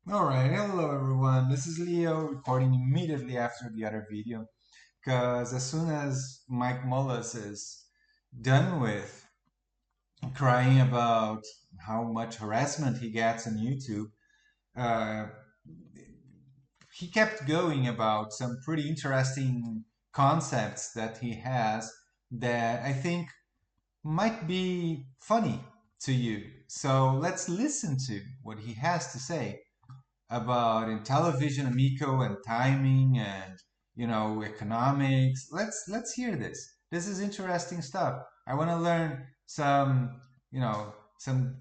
All right, hello everyone. This is Leo recording immediately after the other video because as soon as Mike Mullis is done with crying about how much harassment he gets on YouTube, uh, he kept going about some pretty interesting concepts that he has that I think might be funny to you. So let's listen to what he has to say about Intellivision Amico and timing and economics. Let's hear this. This is interesting stuff. I want to learn some you know some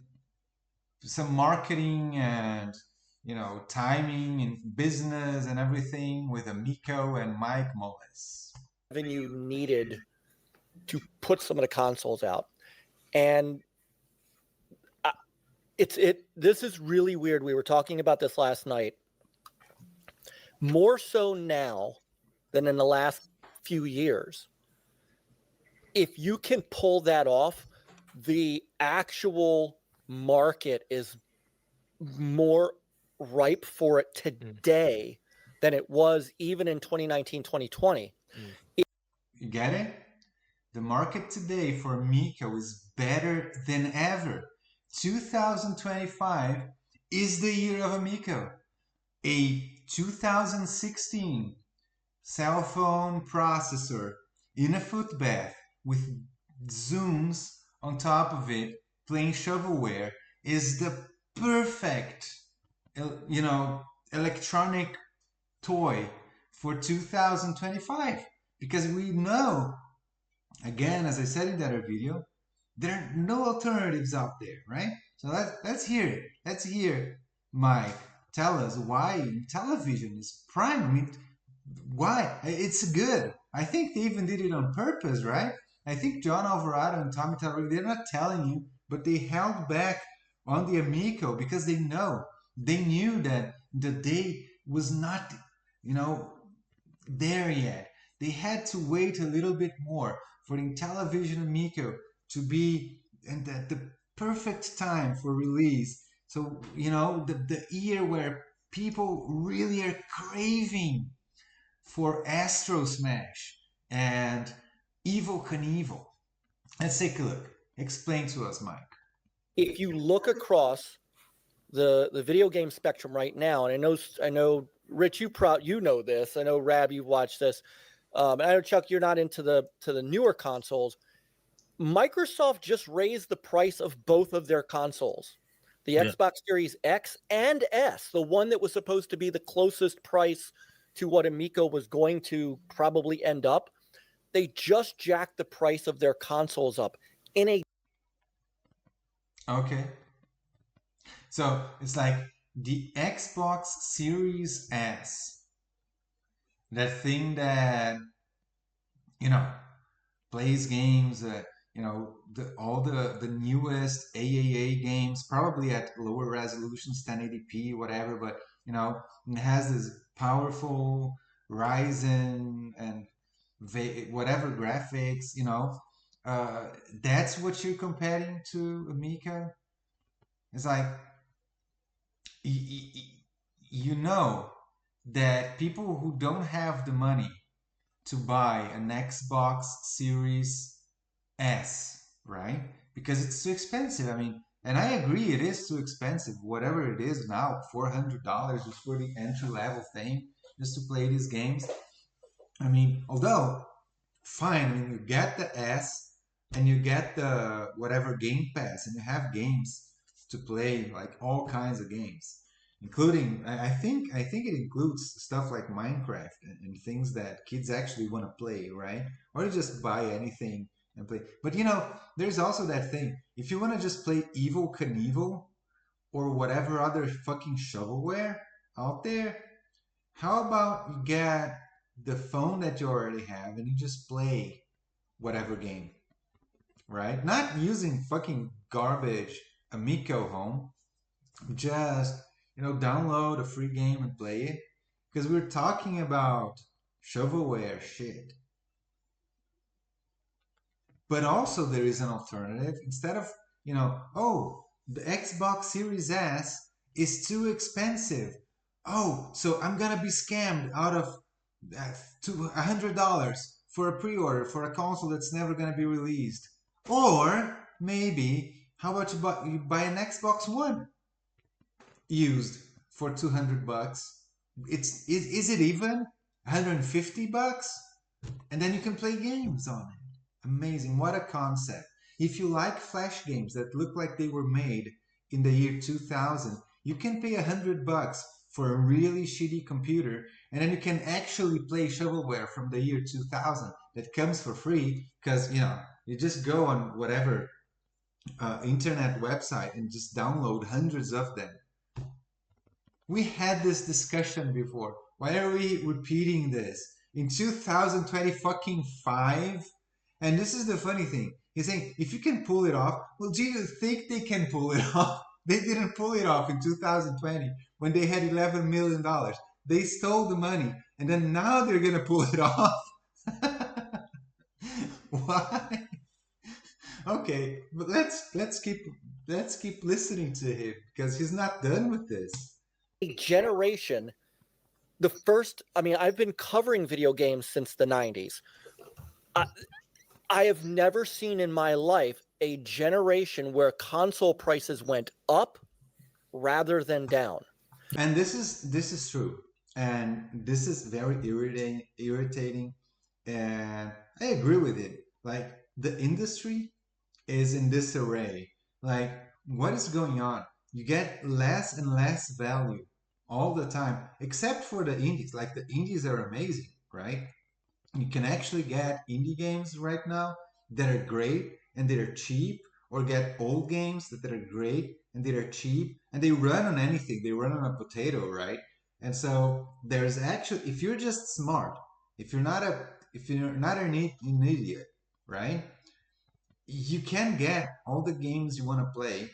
marketing and timing and business and everything with Amico and Mike Mullis. Revenue needed to put some of the consoles out. And this is really weird. We were talking about this last night. More so now than in the last few years. If you can pull that off, the actual market is more ripe for it today than it was even in 2019, 2020. You get it? The market today for Amico is better than ever. 2025 is the year of Amico. A 2016 cell phone processor in a footbath with zooms on top of it playing shovelware is the perfect you know electronic toy for 2025 because we know, again, as I said in the other video, there are no alternatives out there, right? So let's hear it. Let's hear Mike tell us why television is prime. I mean, why? It's good. I think they even did it on purpose, right? I think John Alvarado and Tommy Tallarico, they're not telling you, but they held back on the Amico because they knew that the day was not, you know, there yet. They had to wait a little bit more for the Intellivision Amico to be in the perfect time for release. So, the year where people really are craving for Astro Smash and Evil Knievel. Let's take a look. Explain to us, Mike. If you look across the video game spectrum right now, and I know Rich, you know this. I know Rab, you've watched this. And I know Chuck, you're not into the newer consoles. Microsoft just raised the price of both of their consoles, the Xbox Series X and S, the one that was supposed to be the closest price to what Amico was going to probably end up. They just jacked the price of their consoles up in a Okay. So it's like the Xbox Series S, that thing that, you know, plays games, all the newest AAA games, probably at lower resolutions, 1080p, whatever, but, it has this powerful Ryzen and whatever graphics, uh, that's what you're comparing to Amica. It's like y- y- you know that people who don't have the money to buy an Xbox Series S, right? Because it's too expensive. I mean, and I agree, it is too expensive. Whatever it is now, $400 just for the entry level thing, just to play these games. I mean, although fine. I mean, you get the S and you get the whatever Game Pass, and you have games to play, like all kinds of games, including I think it includes stuff like Minecraft and things that kids actually want to play, right? Or you just buy anything and play. But there's also that thing. If you want to just play Evil Knievel or whatever other fucking shovelware out there, how about you get the phone that you already have and you just play whatever game, right? Not using fucking garbage Amico home. Just, download a free game and play it. Because we're talking about shovelware shit. But also there is an alternative. Instead of, the Xbox Series S is too expensive. Oh, so I'm gonna be scammed out of $100 for a pre-order for a console that's never gonna be released. Or maybe, how about you buy an Xbox One used for $200? Is it even $150? And then you can play games on it. Amazing. What a concept. If you like flash games that look like they were made in the year 2000, you can pay $100 for a really shitty computer, and then you can actually play shovelware from the year 2000 that comes for free because, you just go on whatever internet website and just download hundreds of them. We had this discussion before. Why are we repeating this? In 2020 fucking 5? And this is the funny thing. He's saying, if you can pull it off, well, do you think they can pull it off? They didn't pull it off in 2020 when they had $11 million. They stole the money, and then now they're going to pull it off. Why? Okay, but let's keep listening to him because he's not done with this. A generation, I've been covering video games since the 90s. I have never seen in my life a generation where console prices went up rather than down. And this is true. And this is very irritating. And I agree with it. Like, the industry is in disarray. Like, what is going on? You get less and less value all the time, except for the indies. Like, the indies are amazing, right? You can actually get indie games right now that are great and that are cheap, or get old games that are great and that are cheap, and they run on anything. They run on a potato, right? And so there's actually, if you're just smart, if you're not an idiot, right? You can get all the games you want to play.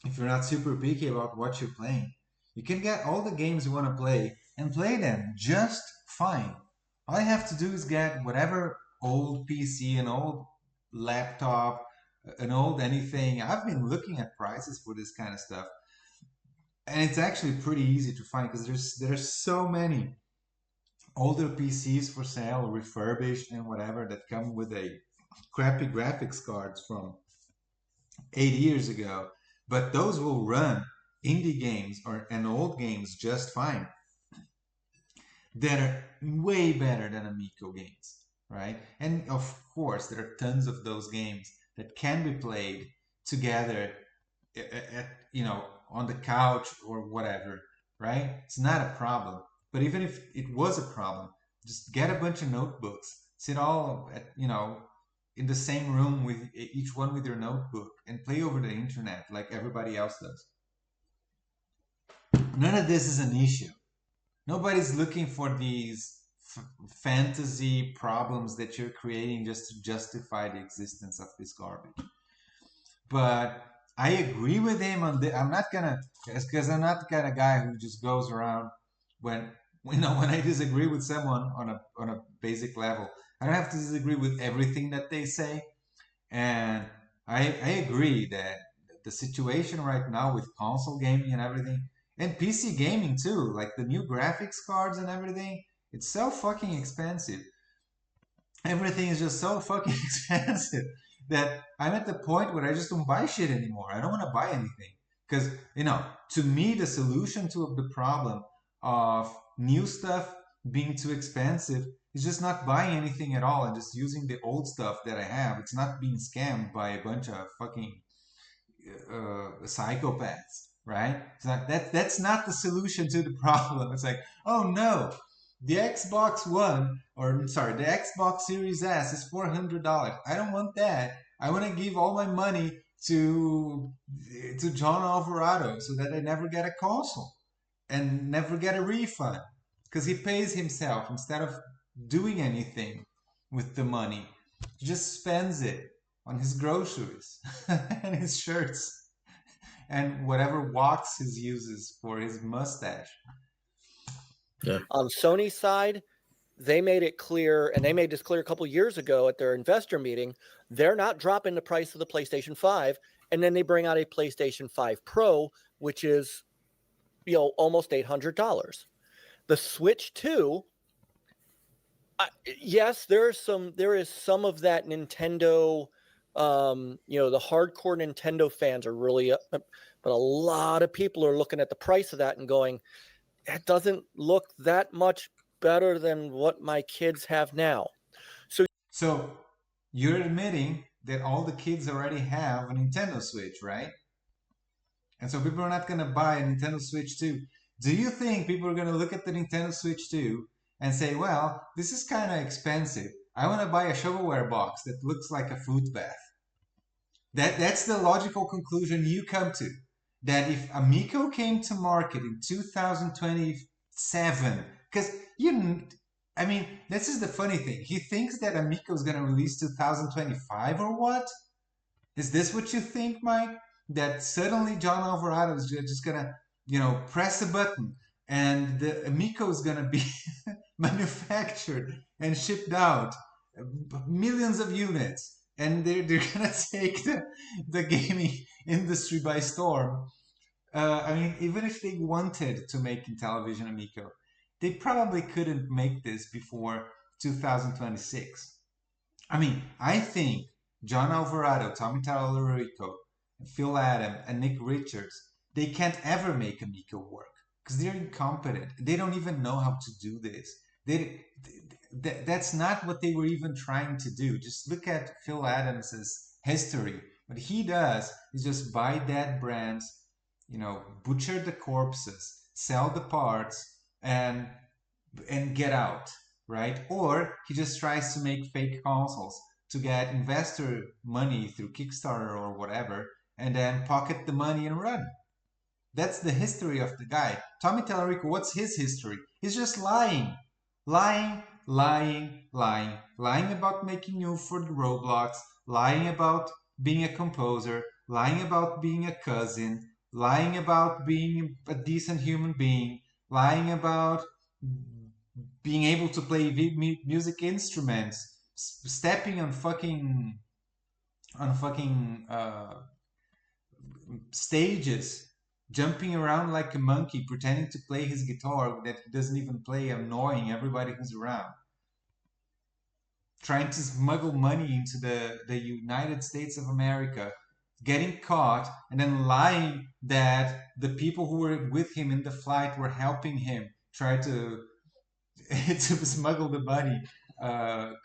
If you're not super picky about what you're playing, you can get all the games you want to play and play them just fine. All I have to do is get whatever old PC, an old laptop, an old anything. I've been looking at prices for this kind of stuff, and it's actually pretty easy to find because there's so many older PCs for sale, refurbished and whatever, that come with a crappy graphics cards from 8 years ago, but those will run indie games and old games just fine, that are way better than Amico games, right? And of course, there are tons of those games that can be played together at on the couch or whatever, right? It's not a problem. But even if it was a problem, just get a bunch of notebooks, sit all at in the same room with each one with your notebook, and play over the internet like everybody else does. None of this is an issue. Nobody's looking for these fantasy problems that you're creating just to justify the existence of this garbage. But I agree with him on the. I'm not gonna, because I'm not the kind of guy who just goes around when when I disagree with someone on a basic level. I don't have to disagree with everything that they say, and I agree that the situation right now with console gaming and everything, and PC gaming too, like the new graphics cards and everything, it's so fucking expensive. Everything is just so fucking expensive that I'm at the point where I just don't buy shit anymore. I don't want to buy anything because to me, the solution to the problem of new stuff being too expensive is just not buying anything at all and just using the old stuff that I have. It's not being scammed by a bunch of fucking psychopaths, right? It's not, that's not the solution to the problem. It's like, oh no, the Xbox One, or sorry, the Xbox Series S is $400. I don't want that. I want to give all my money to John Alvarado so that I never get a console and never get a refund because he pays himself instead of doing anything with the money. He just spends it on his groceries and his shirts and whatever wax he uses for his mustache. Yeah. On Sony's side, they made it clear, and they made this clear a couple years ago at their investor meeting, they're not dropping the price of the PlayStation 5, And then they bring out a PlayStation 5 Pro, which is, almost $800. The Switch 2, yes, there is some of that Nintendo, the hardcore Nintendo fans are really, but a lot of people are looking at the price of that and going, that doesn't look that much better than what my kids have now. So you're admitting that all the kids already have a Nintendo Switch, right? And so people are not going to buy a Nintendo Switch 2. Do you think people are going to look at the Nintendo Switch 2 and say, well, this is kind of expensive. I want to buy a shovelware box that looks like a fruit bath. That's the logical conclusion you come to. That if Amico came to market in 2027, because I mean, this is the funny thing. He thinks that Amico is going to release 2025 or what? Is this what you think, Mike? That suddenly John Alvarado is just gonna, press a button and the Amico is gonna be manufactured and shipped out, millions of units, and they're gonna take the gaming industry by storm. I mean, even if they wanted to make Intellivision Amico, they probably couldn't make this before 2026. I mean, I think John Alvarado, Tommy Tallarico, Phil Adam, and Nick Richards, they can't ever make Amico work because they're incompetent. They don't even know how to do this. That's not what they were even trying to do. Just look at Phil Adams's history. What he does is just buy dead brands, butcher the corpses, sell the parts, and get out, right? Or he just tries to make fake consoles to get investor money through Kickstarter or whatever, and then pocket the money and run. That's the history of the guy. Tommy Tallarico, what's his history? He's just lying. Lying, lying, lying. Lying about making new for the Roblox, lying about being a composer, lying about being a cousin, lying about being a decent human being, lying about being able to play music instruments, stepping on fucking stages, jumping around like a monkey, pretending to play his guitar that he doesn't even play, annoying everybody who's around, trying to smuggle money into the United States of America, getting caught, and then lying that the people who were with him in the flight were helping him try to to smuggle the money,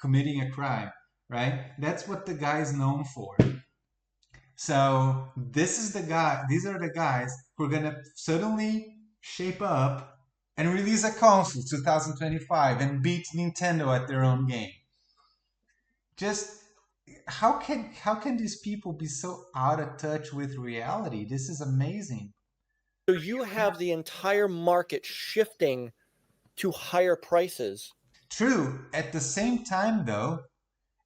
committing a crime, right? That's what the guy is known for. So this is the guy. These are the guys who are gonna suddenly shape up and release a console 2025 and beat Nintendo at their own game. Just how can these people be so out of touch with reality? This is amazing. So you have the entire market shifting to higher prices. True. At the same time, though,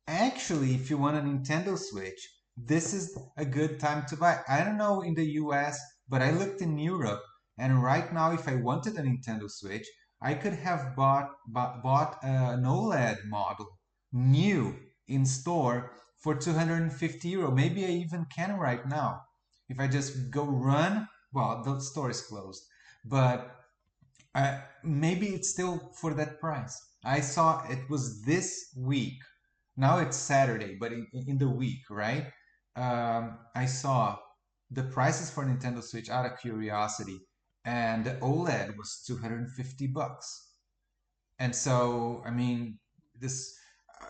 actually, if you want a Nintendo Switch, this is a good time to buy. I don't know in the US, but I looked in Europe, and right now, if I wanted a Nintendo Switch, I could have bought an OLED model new in store for 250 euro. Maybe I even can right now. If I just go run, well, the store is closed, but maybe it's still for that price. I saw it was this week. Now it's Saturday, but in the week, right? I saw the prices for Nintendo Switch out of curiosity, and the OLED was 250 bucks. And so, I mean, this,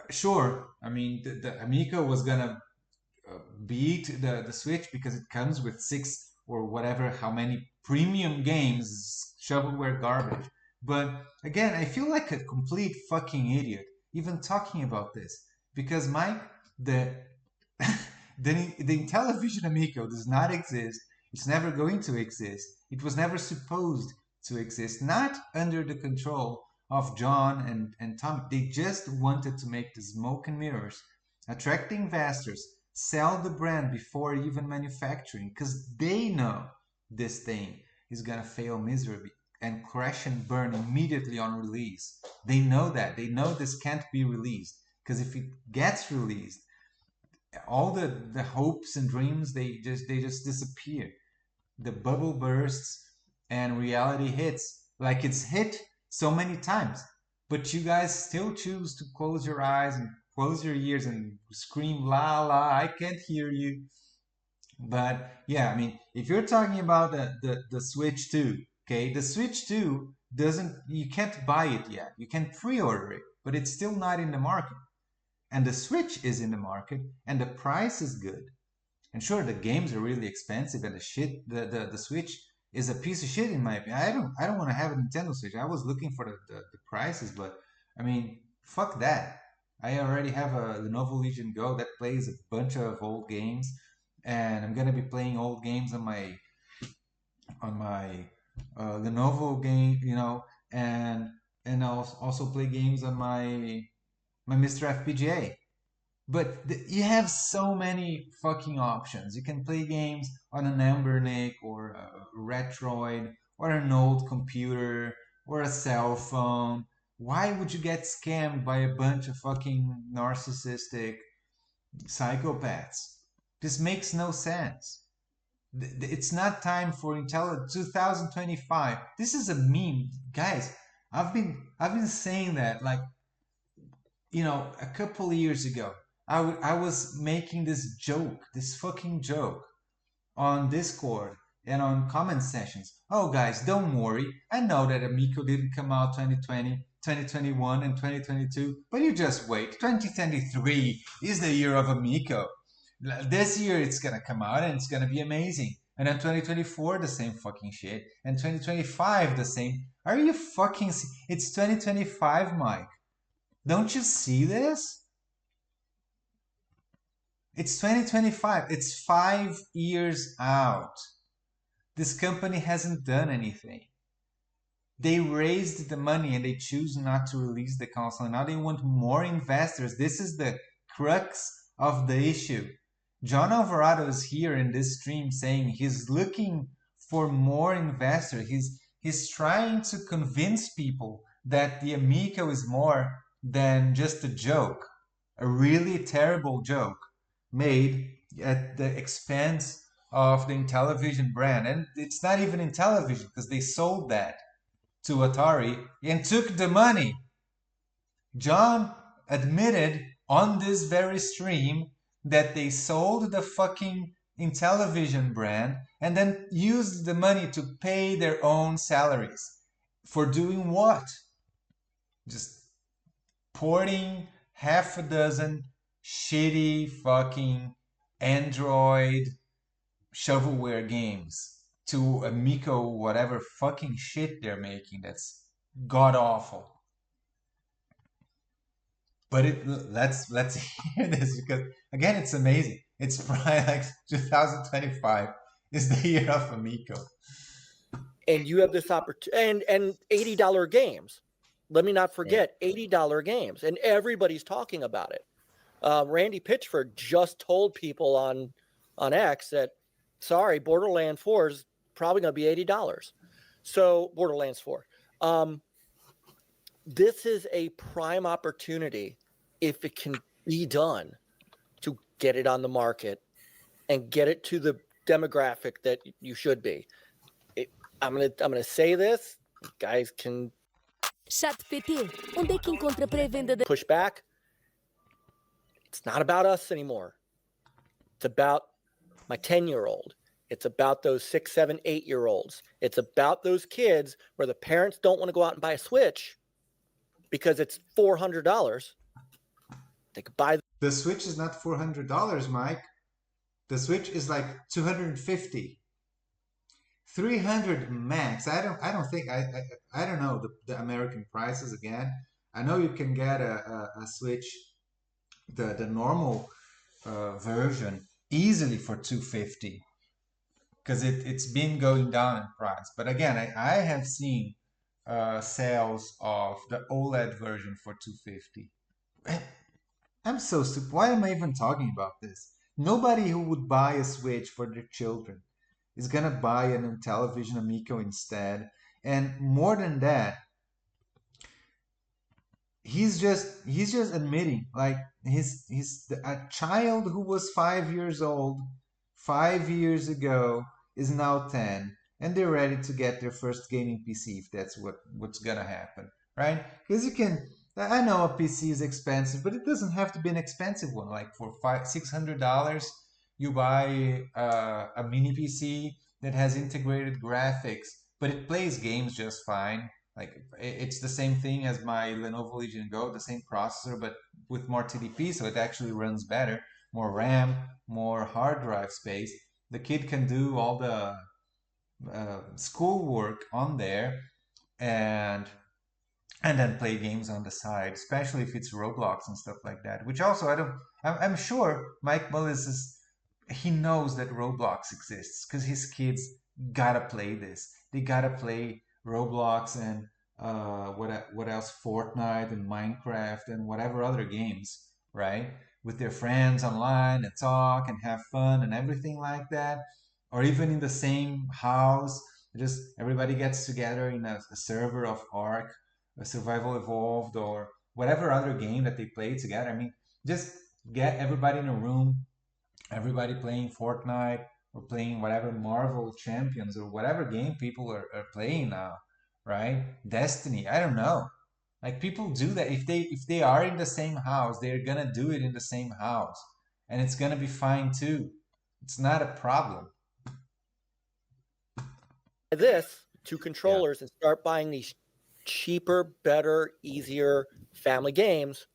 sure, I mean, the Amico was gonna beat the Switch because it comes with six or whatever, how many premium games, shovelware garbage. But again, I feel like a complete fucking idiot even talking about this because Mike, the the Intellivision Amico does not exist. It's never going to exist. It was never supposed to exist. Not under the control of John and Tom. They just wanted to make the smoke and mirrors, attract investors, sell the brand before even manufacturing, because they know this thing is gonna fail miserably and crash and burn immediately on release. They know that. They know this can't be released because if it gets released, all the hopes and dreams, they just disappear. The bubble bursts and reality hits, like it's hit so many times, but you guys still choose to close your eyes and close your ears and scream la la, I can't hear you. But yeah, I mean, if you're talking about the Switch 2, okay, the Switch 2 doesn't, you can't buy it yet. You can pre-order it, but it's still not in the market. And the Switch is in the market, and the price is good. And sure, the games are really expensive, and the Switch is a piece of shit in my opinion. I don't want to have a Nintendo Switch. I was looking for the prices, but I mean, fuck that. I already have a Lenovo Legion Go that plays a bunch of old games, and I'm gonna be playing old games on my Lenovo game, and I'll also play games on my Mr. FPGA. But you have so many fucking options. You can play games on an Embernic or a Retroid or an old computer or a cell phone. Why would you get scammed by a bunch of fucking narcissistic psychopaths? This makes no sense. It's not time for Intel 2025. This is a meme, guys. I've been saying that like a couple of years ago. I was making this joke, this fucking joke on Discord and on comment sessions. Oh, guys, don't worry. I know that Amico didn't come out 2020, 2021, and 2022, but you just wait. 2023 is the year of Amico. This year it's gonna come out and it's gonna be amazing. And then 2024, the same fucking shit. And 2025, the same. Are you fucking? It's 2025, Mike. Don't you see this? It's 2025. It's 5 years out. This company hasn't done anything. They raised the money and they choose not to release the console. Now they want more investors. This is the crux of the issue. John Alvarado is here in this stream saying he's looking for more investors. He's trying to convince people that the Amico is more than just a joke, a really terrible joke made at the expense of the Intellivision brand. And it's not even Intellivision because they sold that to Atari and took the money. John admitted on this very stream that they sold the fucking Intellivision brand and then used the money to pay their own salaries. For doing what? Just porting half a dozen shitty fucking Android shovelware games to Amico, whatever fucking shit they're making that's god awful. But let's hear this because again it's amazing. It's probably like 2025 is the year of Amico. And you have this opportunity and $80 games. Let me not forget $80 games, and everybody's talking about it. Randy Pitchford just told people on X that, sorry, Borderlands 4 is probably going to be $80. So Borderlands 4. This is a prime opportunity, if it can be done, to get it on the market and get it to the demographic that you should be. I'm gonna say this. Guys can ChatPT, onde é que encontra pré-venda de... push back. It's not about us anymore. It's about my 10-year-old. It's about those 6, 7, 8-year-olds. It's about those kids where the parents don't want to go out and buy a Switch because it's $400. They could buy. The Switch is not $400, Mike. The Switch is like $250. $300 max. I don't think I don't know the American prices again. I know you can get a Switch, the normal version easily for $250 because it's been going down in price. But again, I have seen sales of the OLED version for $250. I'm so stupid. Why am I even talking about this? Nobody who would buy a Switch for their children is gonna buy an Intellivision Amico instead. And more than that, he's just admitting, like, a child who was 5 years old 5 years ago is now 10, and they're ready to get their first gaming PC if that's what's gonna happen, right? Because you can, I know a PC is expensive, but it doesn't have to be an expensive one. Like for $600, you buy a mini PC that has integrated graphics, but it plays games just fine. Like it's the same thing as my Lenovo Legion Go, the same processor, but with more TDP, so it actually runs better, more RAM, more hard drive space. The kid can do all the schoolwork on there, and then play games on the side, especially if it's Roblox and stuff like that. Which also I don't. I'm sure Mike Mullis is, he knows that Roblox exists because his kids gotta play this. They gotta play Roblox and what else? Fortnite and Minecraft and whatever other games, right? With their friends online and talk and have fun and everything like that. Or even in the same house, just everybody gets together in a server of Ark, a Survival Evolved, or whatever other game that they play together. I mean, just get everybody in a room, everybody playing Fortnite or playing whatever Marvel Champions or whatever game people are playing now, right? Destiny, I don't know. Like people do that. If they are in the same house, they're gonna do it in the same house. And it's gonna be fine too. It's not a problem. This to Yeah. controllers and start buying these cheaper, better, easier family games,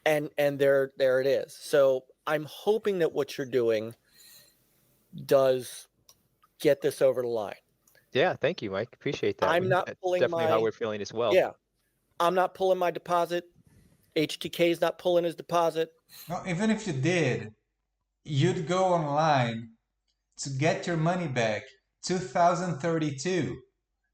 and there it is. So I'm hoping that what you're doing does get this over the line. Yeah, thank you, Mike. Appreciate that. I'm not That's pulling definitely how my we're feeling as well. yeah. I'm not pulling my deposit. HTK's not pulling his deposit. No, even if you did, you'd go online to get your money back 2032,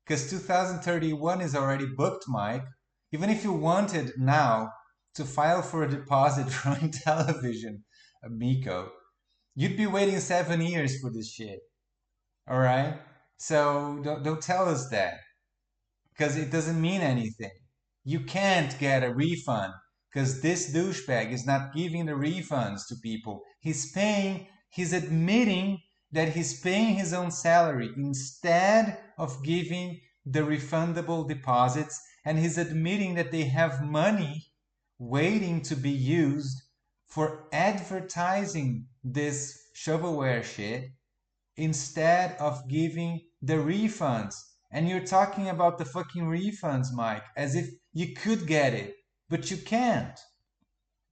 because 2031 is already booked, Mike. Even if you wanted now to file for a deposit from Intellivision Amico, you'd be waiting 7 years for this shit. All right? So don't tell us that, because it doesn't mean anything. You can't get a refund because this douchebag is not giving the refunds to people. He's admitting that he's paying his own salary instead of giving the refundable deposits, and he's admitting that they have money waiting to be used for advertising this shovelware shit instead of giving the refunds. And you're talking about the fucking refunds, Mike, as if you could get it, but you can't.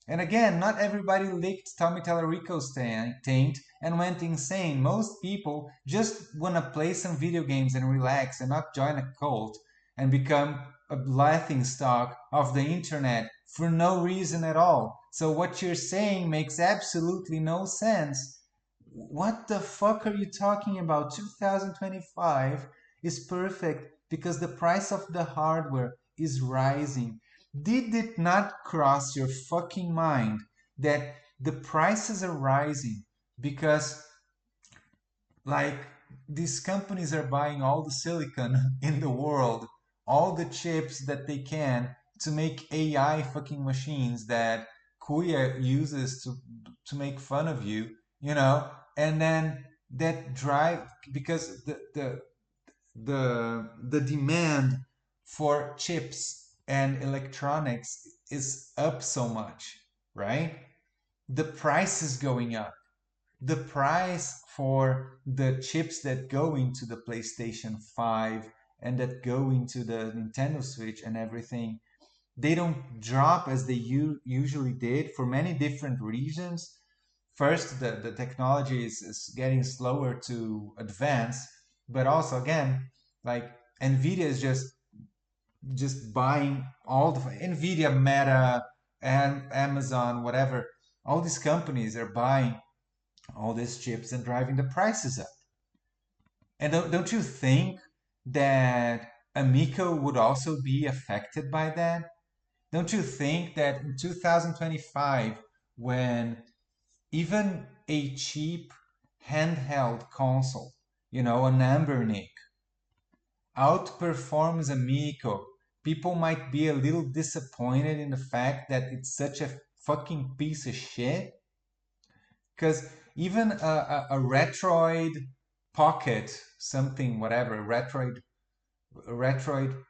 And again, not everybody licked Tommy Tallarico's taint and went insane. Most people just want to play some video games and relax and not join a cult and become a laughing stock of the internet for no reason at all. So what you're saying makes absolutely no sense. What the fuck are you talking about? 2025 is perfect because the price of the hardware is rising. Did it not cross your fucking mind that the prices are rising because, like, these companies are buying all the silicon in the world, all the chips that they can to make AI fucking machines that Kuya uses to make fun of you, you know, and then that drive, because the demand for chips and electronics is up so much, right? The price is going up. The price for the chips that go into the PlayStation 5 and that go into the Nintendo Switch and everything, they don't drop as they usually did for many different reasons. First, the technology is getting slower to advance, but also, again, like Nvidia is just buying all the Nvidia, Meta, and Amazon, whatever. All these companies are buying all these chips and driving the prices up. And don't you think that Amico would also be affected by that? Don't you think that in 2025, when even a cheap handheld console, an Ambernic, outperforms Amico people might be a little disappointed in the fact that it's such a fucking piece of shit. Because even a Retroid Pocket something, whatever, Retroid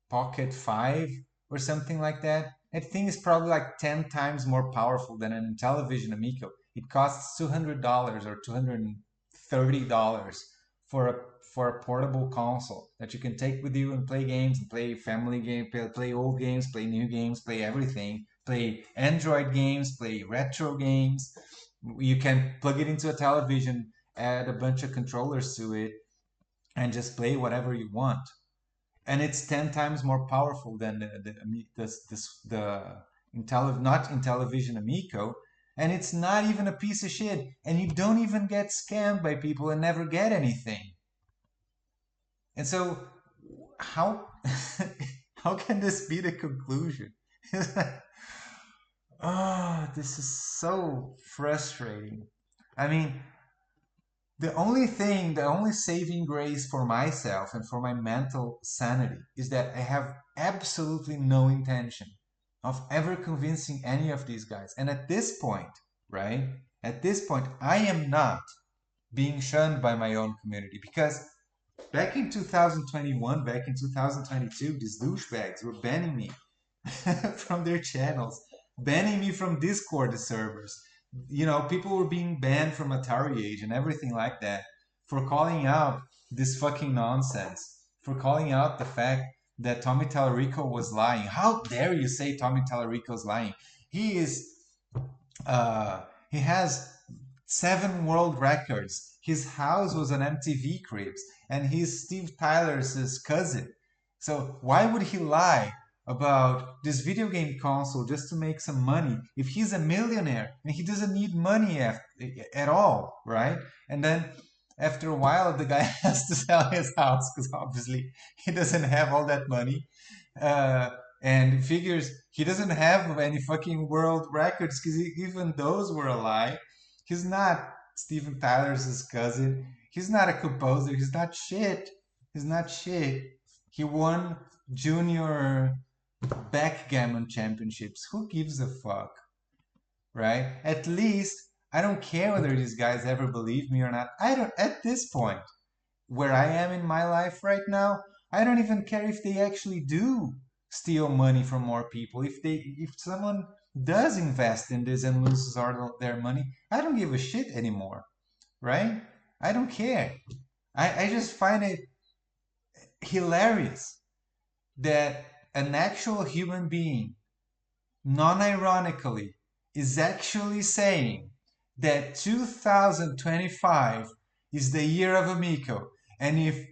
Pocket 5 or something like that, that thing is probably like 10 times more powerful than an Intellivision Amico. It costs $200 or $230 for a portable console that you can take with you and play games and play family games, play old games, play new games, play everything, play Android games, play retro games. You can plug it into a television, add a bunch of controllers to it, and just play whatever you want. And it's 10 times more powerful than Not Intellivision Amico. And it's not even a piece of shit. And you don't even get scammed by people and never get anything. And so, how how can this be the conclusion? Oh, this is so frustrating. I mean, the only saving grace for myself and for my mental sanity is that I have absolutely no intention of ever convincing any of these guys. And at this point, right? At this point, I am not being shunned by my own community, because back in 2021, back in 2022, these douchebags were banning me from their channels, banning me from Discord servers. You know, people were being banned from Atari Age and everything like that for calling out this fucking nonsense, for calling out the fact that Tommy Tallarico was lying. How dare you say Tommy Tallarico's lying? He has 7 world records. His house was an MTV Cribs, and he's Steve Tyler's cousin. So why would he lie about this video game console just to make some money if he's a millionaire and he doesn't need money at all, right? And then after a while, the guy has to sell his house because obviously he doesn't have all that money. And figures he doesn't have any fucking world records because even those were a lie. He's not Steven Tyler's cousin. He's not a composer. He's not shit. He's not shit. He won junior backgammon championships. Who gives a fuck? Right? At least I don't care whether these guys ever believe me or not. I don't, at this point, where I am in my life right now, I don't even care if they actually do steal money from more people. If someone does invest in this and loses all their money, I don't give a shit anymore. Right? I don't care. I just find it hilarious that an actual human being, non-ironically, is actually saying that 2025 is the year of Amico, and if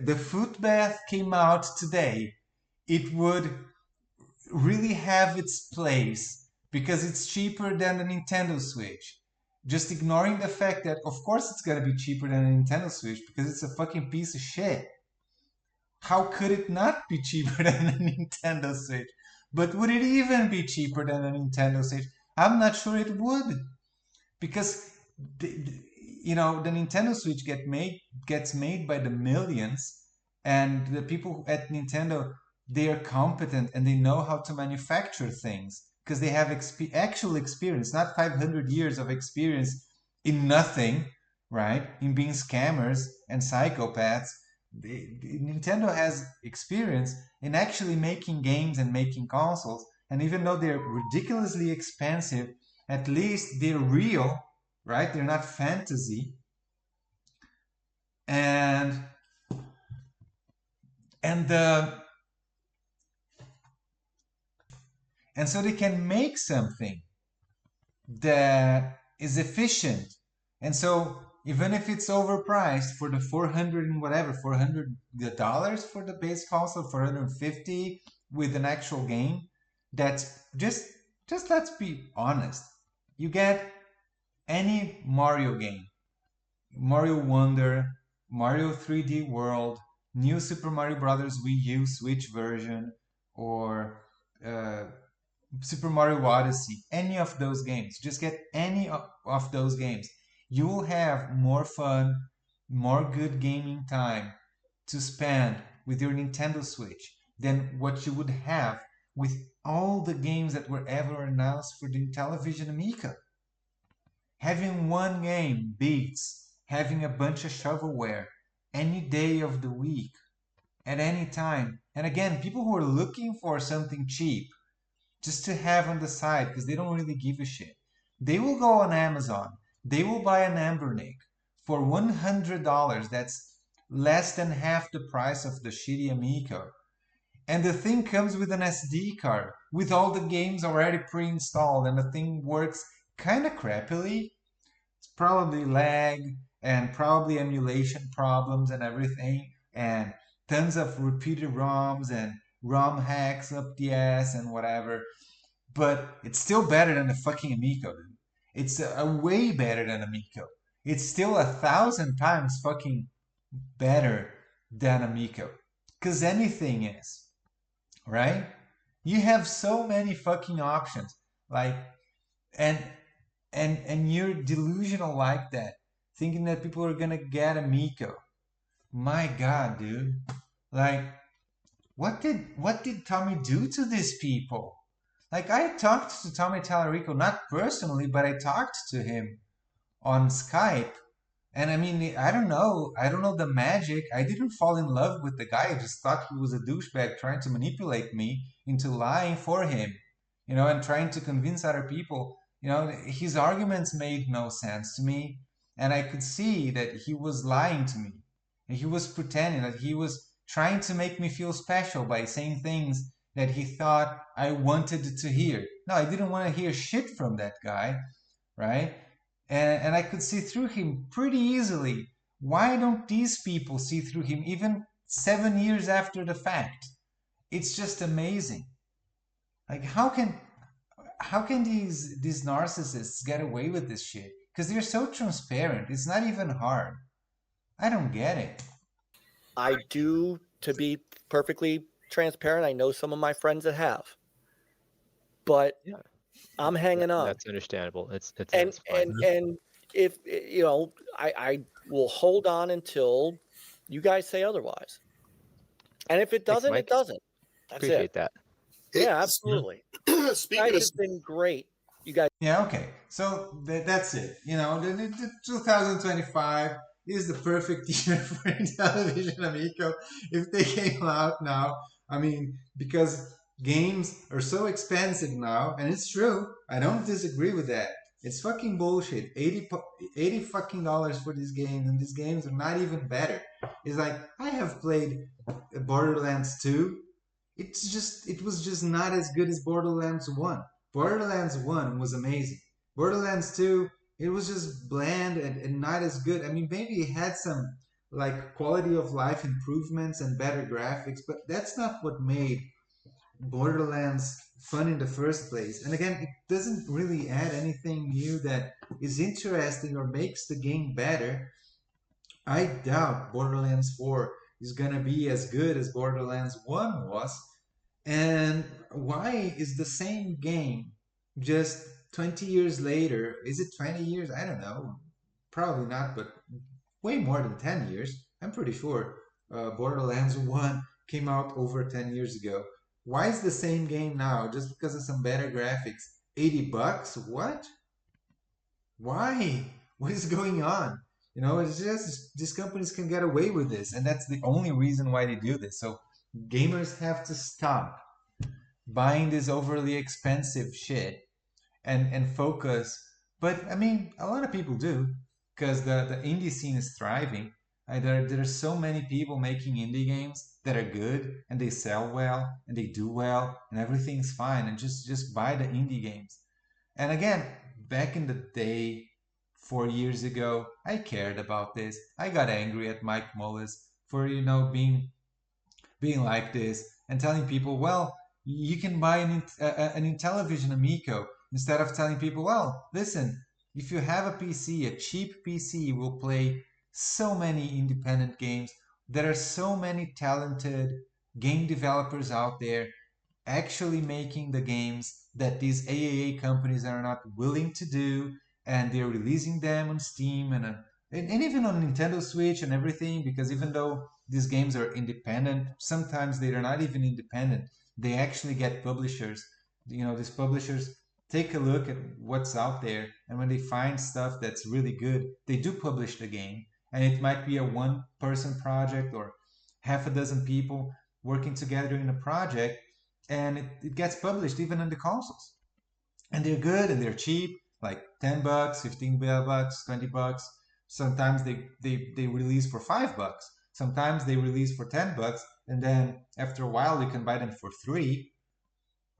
the foot bath came out today, it would really have its place because it's cheaper than the Nintendo Switch. Just ignoring the fact that, of course, it's going to be cheaper than a Nintendo Switch because it's a fucking piece of shit. How could it not be cheaper than a Nintendo Switch? But would it even be cheaper than a Nintendo Switch? I'm not sure it would. Because, the Nintendo Switch gets made by the millions, and the people at Nintendo, they are competent and they know how to manufacture things because they have actual experience, not 500 years of experience in nothing, right? In being scammers and psychopaths. Nintendo has experience in actually making games and making consoles, and even though they're ridiculously expensive, at least they're real, right? They're not fantasy. And so they can make something that is efficient. And so even if it's overpriced for the $400 and whatever, $400 for the base console, $450 with an actual game, that's just let's be honest. You get any Mario game, Mario Wonder, Mario 3D World, New Super Mario Bros. Wii U Switch version, or Super Mario Odyssey, any of those games. Just get any of those games. You will have more fun, more good gaming time to spend with your Nintendo Switch than what you would have with all the games that were ever announced for the Intellivision Amico. Having one game beats having a bunch of shovelware any day of the week, at any time. And again, people who are looking for something cheap just to have on the side because they don't really give a shit, they will go on Amazon, they will buy an Ambernick for $100. That's less than half the price of the shitty Amico. And the thing comes with an SD card with all the games already pre-installed, and the thing works kind of crappily. It's probably lag and probably emulation problems and everything, and tons of repeated ROMs and ROM hacks up the ass and whatever. But it's still better than the fucking Amico, dude. It's a way better than Amico. It's still 1,000 times fucking better than Amico. Because anything is, right? You have so many fucking options. Like, and you're delusional like that, thinking that people are gonna get Amico. My God, dude. Like, what did Tommy do to these people? Like, I talked to Tommy Tallarico, not personally, but I talked to him on Skype. And I mean, I don't know. I don't know the magic. I didn't fall in love with the guy. I just thought he was a douchebag trying to manipulate me into lying for him, and trying to convince other people. His arguments made no sense to me. And I could see that he was lying to me. And he was pretending that he was trying to make me feel special by saying things that he thought I wanted to hear. No, I didn't want to hear shit from that guy, right? And I could see through him pretty easily. Why don't these people see through him even 7 years after the fact? It's just amazing. Like, how can these narcissists get away with this shit? Because they're so transparent. It's not even hard. I don't get it. I do, to be perfectly transparent, I know some of my friends that have, but Yeah. I'm hanging on. That's understandable. It's and fine. and if I will hold on until you guys say otherwise. And if it doesn't, it doesn't. That's Appreciate it. that. Yeah, absolutely. Speaking You of guys have been great. You guys. Yeah, okay. So that's it. The 2025 is the perfect year for Intellivision Amico if they came out now. I mean, because games are so expensive now, and it's true. I don't disagree with that. It's fucking bullshit. 80 fucking dollars for these games, and these games are not even better. It's like, I have played Borderlands 2. It was just not as good as Borderlands 1. Borderlands 1 was amazing. Borderlands 2, it was just bland and not as good. I mean, maybe it had some like quality of life improvements and better graphics, but that's not what made Borderlands fun in the first place. And again, it doesn't really add anything new that is interesting or makes the game better. I doubt Borderlands 4 is gonna be as good as Borderlands 1 was. And why is the same game just 20 years later? Is it 20 years? I don't know. Probably not, but way more than 10 years. I'm pretty sure Borderlands 1 came out over 10 years ago. Why is the same game now just because of some better graphics? $80? What? Why? What is going on? It's just these companies can get away with this, and that's the only reason why they do this. So gamers have to stop buying this overly expensive shit and focus. But I mean, a lot of people do, because the indie scene is thriving. There are so many people making indie games that are good and they sell well and they do well and everything's fine, and just buy the indie games. And again, back in the day, 4 years ago, I cared about this. I got angry at Mike Mullis for being like this and telling people, well, you can buy an Intellivision Amico, instead of telling people, well, listen, if you have a PC, a cheap PC will play so many independent games. There are so many talented game developers out there actually making the games that these AAA companies are not willing to do, and they're releasing them on Steam and and even on Nintendo Switch and everything, because even though these games are independent, sometimes they are not even independent. They actually get publishers. These publishers take a look at what's out there, and when they find stuff that's really good, they do publish the game. And it might be a one-person project or half a dozen people working together in a project, and it gets published even on the consoles. And they're good and they're cheap, like $10, $15, $20. Sometimes they release for $5. Sometimes they release for $10, and then after a while you can buy them for $3.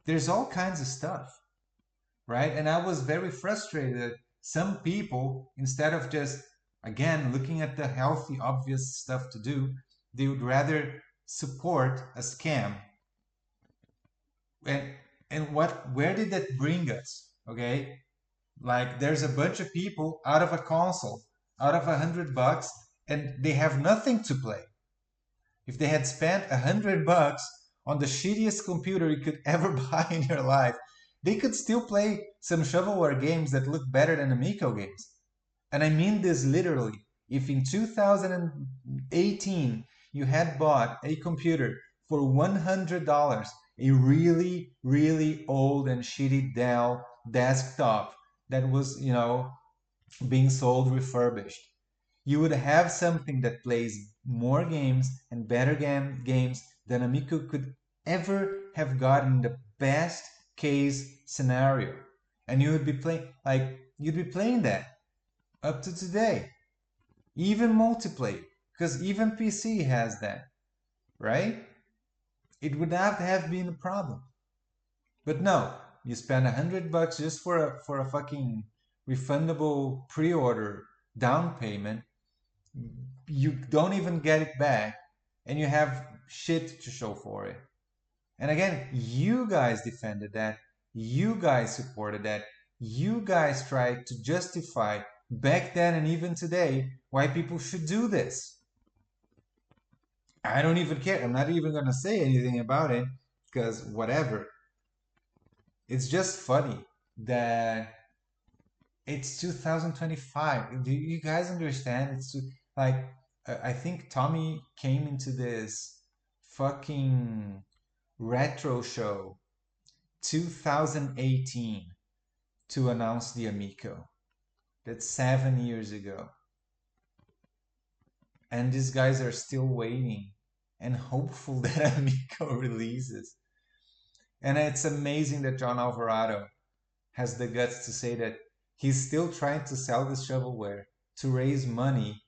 There's all kinds of stuff, right? And I was very frustrated that some people, instead of just again looking at the healthy, obvious stuff to do, they would rather support a scam. And where did that bring us? Okay, like there's a bunch of people out of a console, out of $100, and they have nothing to play. If they had spent $100 on the shittiest computer you could ever buy in your life, they could still play some shovelware games that look better than Amico games. And I mean this literally. If in 2018 you had bought a computer for $100, a really, really old and shitty Dell desktop that was, being sold refurbished, you would have something that plays more games and better games than Amico could ever have gotten in the best case scenario. And you would be playing that up to today. Even multiplayer, because even PC has that, right? It would not have been a problem. But no, you spend $100 just for a fucking refundable pre-order down payment. You don't even get it back, and you have shit to show for it. And again, you guys defended that. You guys supported that. You guys tried to justify back then and even today why people should do this. I don't even care. I'm not even going to say anything about it because whatever. It's just funny that it's 2025. Do you guys understand? I think Tommy came into this fucking retro show 2018 to announce the Amico. That's 7 years ago. And these guys are still waiting and hopeful that Amico releases. And it's amazing that John Alvarado has the guts to say that he's still trying to sell this shovelware to raise money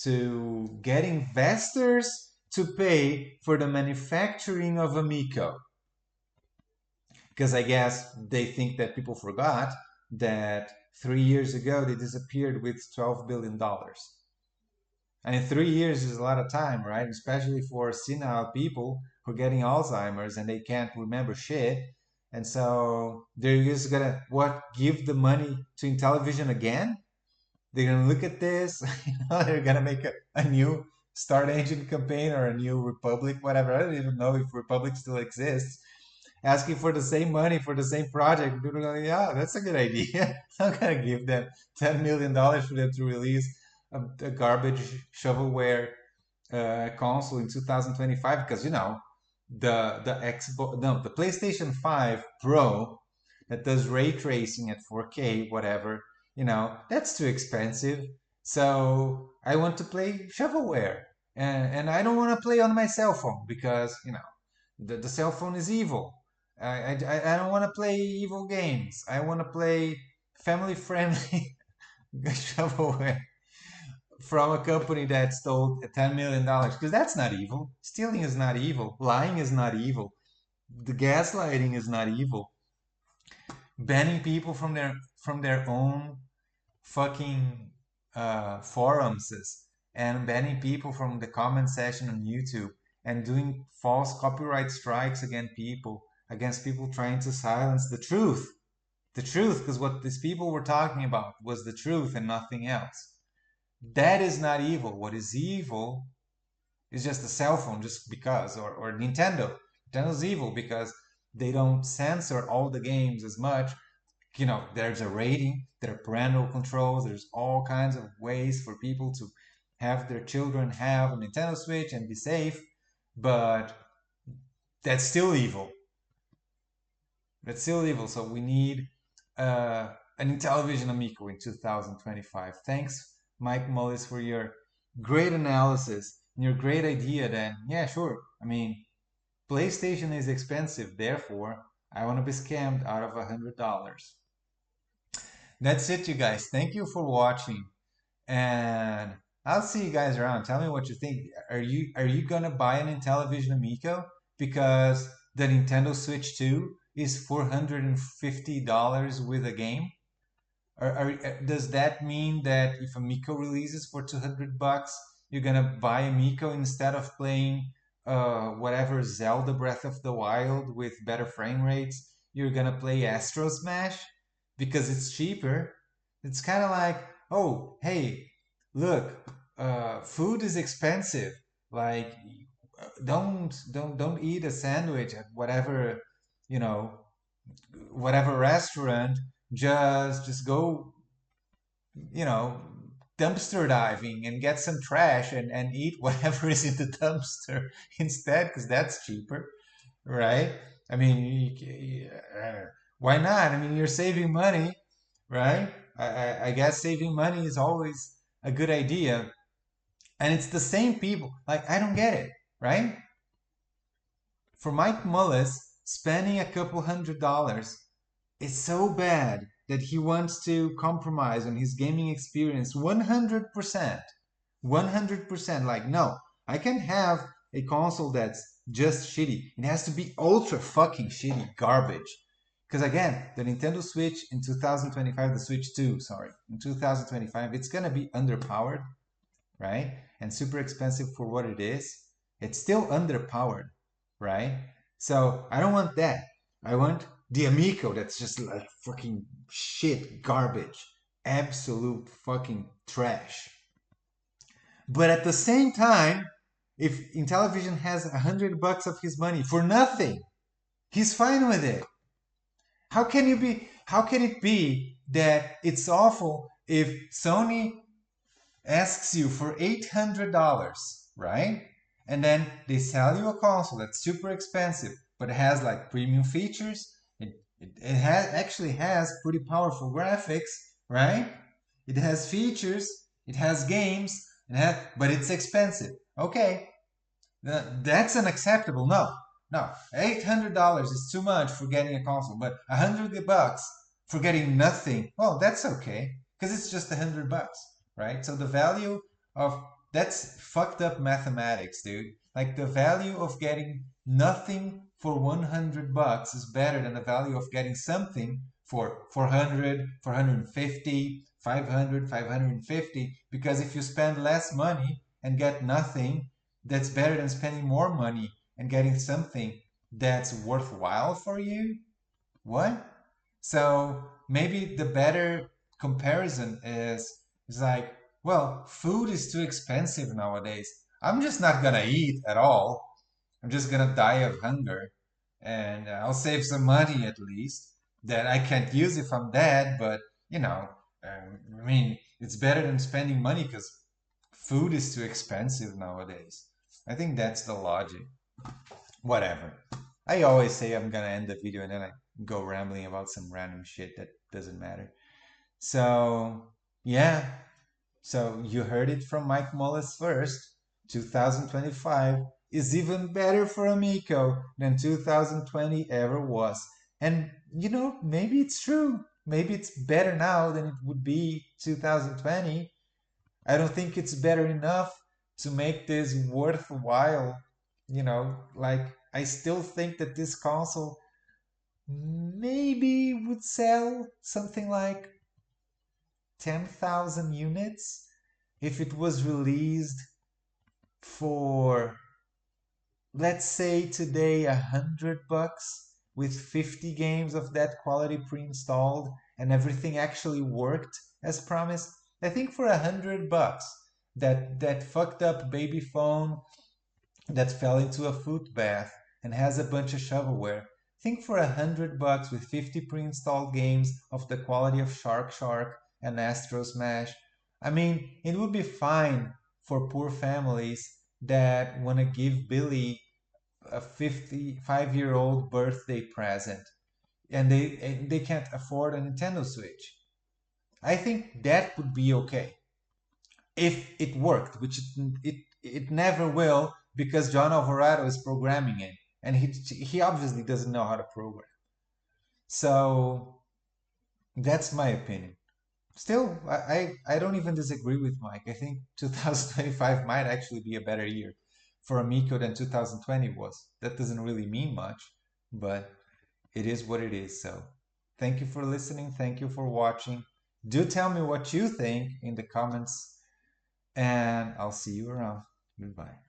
to get investors to pay for the manufacturing of Amico. Because I guess they think that people forgot that 3 years ago they disappeared with $12 billion. And 3 years is a lot of time, right? Especially for senile people who are getting Alzheimer's and they can't remember shit. And so they're just gonna give the money to Intellivision again? They're gonna look at this, they're gonna make a new Start Engine campaign or a new Republic, whatever. I don't even know if Republic still exists. Asking for the same money for the same project. People are like, yeah, that's a good idea. I'm gonna give them $10 million for them to release a garbage shovelware console in 2025 because the PlayStation 5 Pro that does ray tracing at 4K, whatever, that's too expensive. So I want to play shovelware, and I don't want to play on my cell phone because the cell phone is evil. I don't want to play evil games. I want to play family friendly shovelware from a company that stole $10 million because that's not evil. Stealing is not evil. Lying is not evil. The gaslighting is not evil. Banning people from their own fucking forums and banning people from the comment section on YouTube and doing false copyright strikes against people trying to silence the truth. The truth, because what these people were talking about was the truth and nothing else. That is not evil. What is evil is just a cell phone, just because, or Nintendo. Nintendo's evil because they don't censor all the games as much there's a rating, there are parental controls, there's all kinds of ways for people to have their children have a Nintendo Switch and be safe, but that's still evil. That's still evil. So we need an Intellivision Amico in 2025. Thanks, Mike Mullis, for your great analysis and your great idea. Then, yeah, sure. I mean, PlayStation is expensive, therefore, I want to be scammed out of $100. That's it, you guys. Thank you for watching, and I'll see you guys around. Tell me what you think. Are you gonna buy an Intellivision Amico? Because the Nintendo Switch 2 is $450 with a game. Does that mean that if Amico releases for $200, you're gonna buy Amico instead of playing whatever Zelda Breath of the Wild with better frame rates? You're gonna play Astro Smash because it's cheaper. It's kind of like, oh, hey, look, food is expensive. Like, don't eat a sandwich at you know, whatever restaurant. Just go, you know, dumpster diving and get some trash and eat whatever is in the dumpster instead, because that's cheaper, right? I mean, why not? I mean, you're saving money, right? I guess saving money is always a good idea. And it's the same people. Like, I don't get it, right? For Mike Mullis, spending a couple $100 is so bad that he wants to compromise on his gaming experience 100%. 100%. Like, no, I can have a console that's just shitty. It has to be ultra fucking shitty garbage. Because again, the Nintendo Switch in 2025, the Switch 2, sorry, in 2025, it's going to be underpowered, right? And super expensive for what it is. It's still underpowered, right? So I don't want that. I want the Amico that's just like fucking shit, garbage, absolute fucking trash. But at the same time, if Intellivision has $100 of his money for nothing, he's fine with it. How can it be that it's awful if Sony asks you for $800, right? And then they sell you a console that's super expensive, but it has like premium features. Actually has pretty powerful graphics, right? It has features, it has games, but it's expensive. Okay, that's unacceptable. No, $800 is too much for getting a console, but $100 for getting nothing. Well, that's okay because it's just $100, right? So the value of that's fucked up mathematics, dude. Like the value of getting nothing for $100 is better than the value of getting something for 400, 450, 500, 550. Because if you spend less money and get nothing, that's better than spending more money and getting something that's worthwhile for you. What? So maybe the better comparison is like, well, food is too expensive nowadays. I'm just not gonna eat at all. I'm just gonna die of hunger, and I'll save some money at least that I can't use if I'm dead. But I mean, it's better than spending money because food is too expensive nowadays. I think that's the logic. Whatever. I always say I'm gonna end the video and then I go rambling about some random shit that doesn't matter. So yeah. So you heard it from Mike Mullis first. 2025 is even better for Amico than 2020 ever was. And maybe it's true. Maybe it's better now than it would be 2020. I don't think it's better enough to make this worthwhile. Like I still think that this console maybe would sell something like 10,000 units if it was released for, let's say today, $100 with 50 games of that quality pre-installed and everything actually worked as promised. I think for $100, that fucked up baby phone that fell into a foot bath and has a bunch of shovelware think for $100 with 50 pre-installed games of the quality of Shark and Astro Smash, I mean, it would be fine for poor families that want to give Billy a 55-year-old birthday present and they can't afford a Nintendo Switch. I think that would be okay if it worked, which it never will because John Alvarado is programming it, and he obviously doesn't know how to program. So that's my opinion. Still, I don't even disagree with Mike. I think 2025 might actually be a better year for Amico than 2020 was. That doesn't really mean much, but it is what it is. So thank you for listening. Thank you for watching. Do tell me what you think in the comments, and I'll see you around. Goodbye.